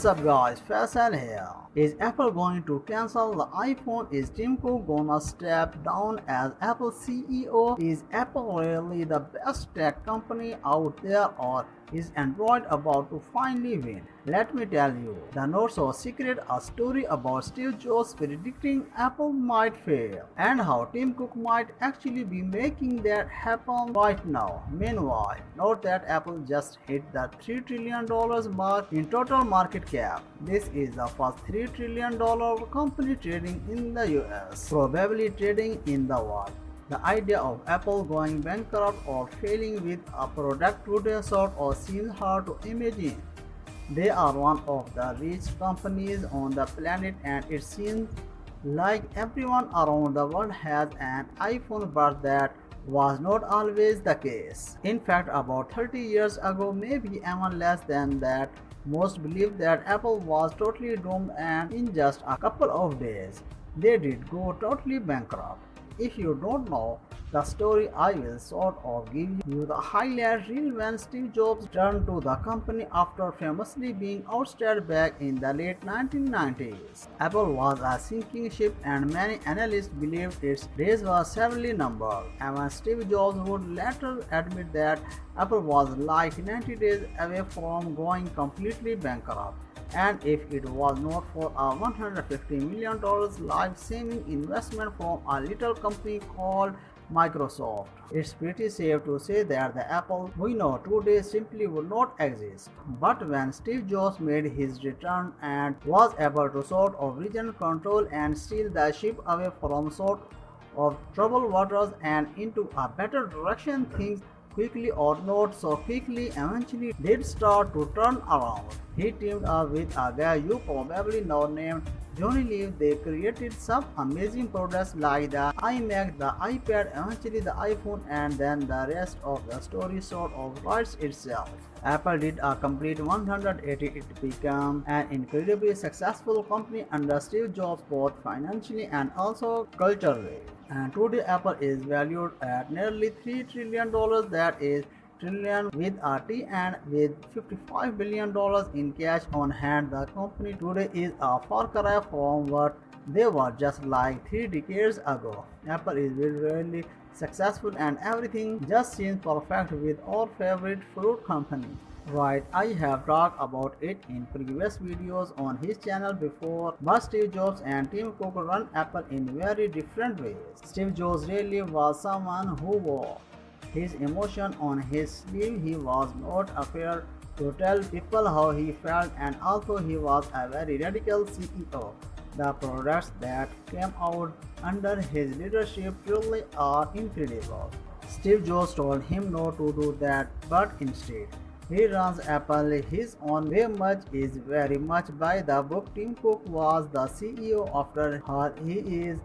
What's up guys, Faisal here. Is Apple going to cancel the iPhone? Is Tim Cook gonna step down as Apple CEO? Is Apple really the best tech company out there, or is Android about to finally win? Let me tell you, the not so secret a story about Steve Jobs predicting Apple might fail and how Tim Cook might actually be making that happen right now. Meanwhile, note that Apple just hit the $3 trillion mark in total market cap. This is the first $3 trillion company trading in the US, probably trading in the world. The idea of Apple going bankrupt or failing with a product today sort of seems hard to imagine. They are one of the richest companies on the planet, and it seems like everyone around the world has an iPhone, but that was not always the case. In fact, about 30 years ago, maybe even less than that, most believed that Apple was totally doomed, and in just a couple of days, they did go totally bankrupt. If you don't know the story, I will sort of give you the highlight reel when Steve Jobs turned to the company after famously being ousted back in the late 1990s. Apple was a sinking ship, and many analysts believed its days were severely numbered. Even Steve Jobs would later admit that Apple was like 90 days away from going completely bankrupt. And if it was not for a $150 million life-saving investment from a little company called Microsoft, it's pretty safe to say that the Apple we know today simply would not exist. But when Steve Jobs made his return and was able to sort of regain control and steer the ship away from sort of troubled waters and into a better direction, things quickly or not so quickly eventually did start to turn around. He teamed up with a guy you probably know named Johnny Lee. They created some amazing products like the iMac, the iPad, eventually the iPhone, and then the rest of the story sort of writes itself. Apple did a complete 180. It became an incredibly successful company under Steve Jobs, both financially and also culturally. And today Apple is valued at nearly $3 trillion, that is trillion with a T, and with $55 billion in cash on hand. The company today is a far cry from what they were just like 3 decades ago. Apple is really successful and everything just seems perfect with our favorite fruit company. Right, I have talked about it in previous videos on his channel before, but Steve Jobs and Tim Cook run Apple in very different ways. Steve Jobs really was someone who wore his emotion on his sleeve. He was not afraid to tell people how he felt, and also he was a very radical CEO. The products that came out under his leadership truly are incredible. Steve Jobs told him not to do that, but instead he runs Apple his own way. Much is very much by the book. Tim Cook was the CEO after her. He is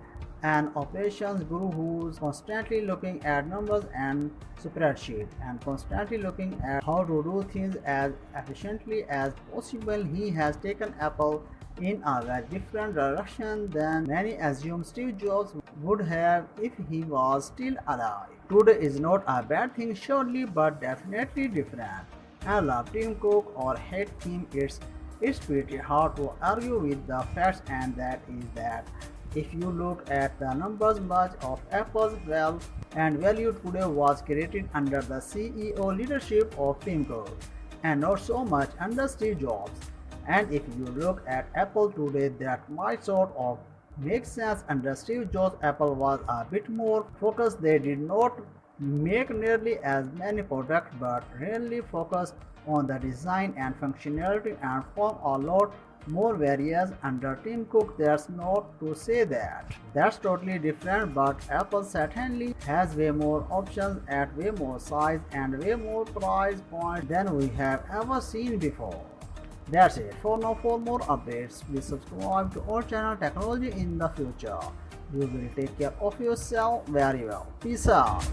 an operations guru who's constantly looking at numbers and spreadsheets and constantly looking at how to do things as efficiently as possible. He has taken Apple in a very different direction than many assume Steve Jobs would have if he was still alive. Today is not a bad thing surely, but definitely different. I love Tim Cook or hate him, it's pretty hard to argue with the facts, and that is that if you look at the numbers, much of Apple's wealth and value today was created under the CEO leadership of Tim Cook and not so much under Steve Jobs. And if you look at Apple today, that might sort of make sense. Under Steve Jobs, Apple was a bit more focused. They did not make nearly as many products, but really focused on the design and functionality and form a lot more various. Under Tim Cook, that's not to say that that's totally different, but Apple certainly has way more options at way more size and way more price point than we have ever seen before. That's it for now. For more updates, please subscribe to our channel Technology in the Future. You will take care of yourself very well. Peace out.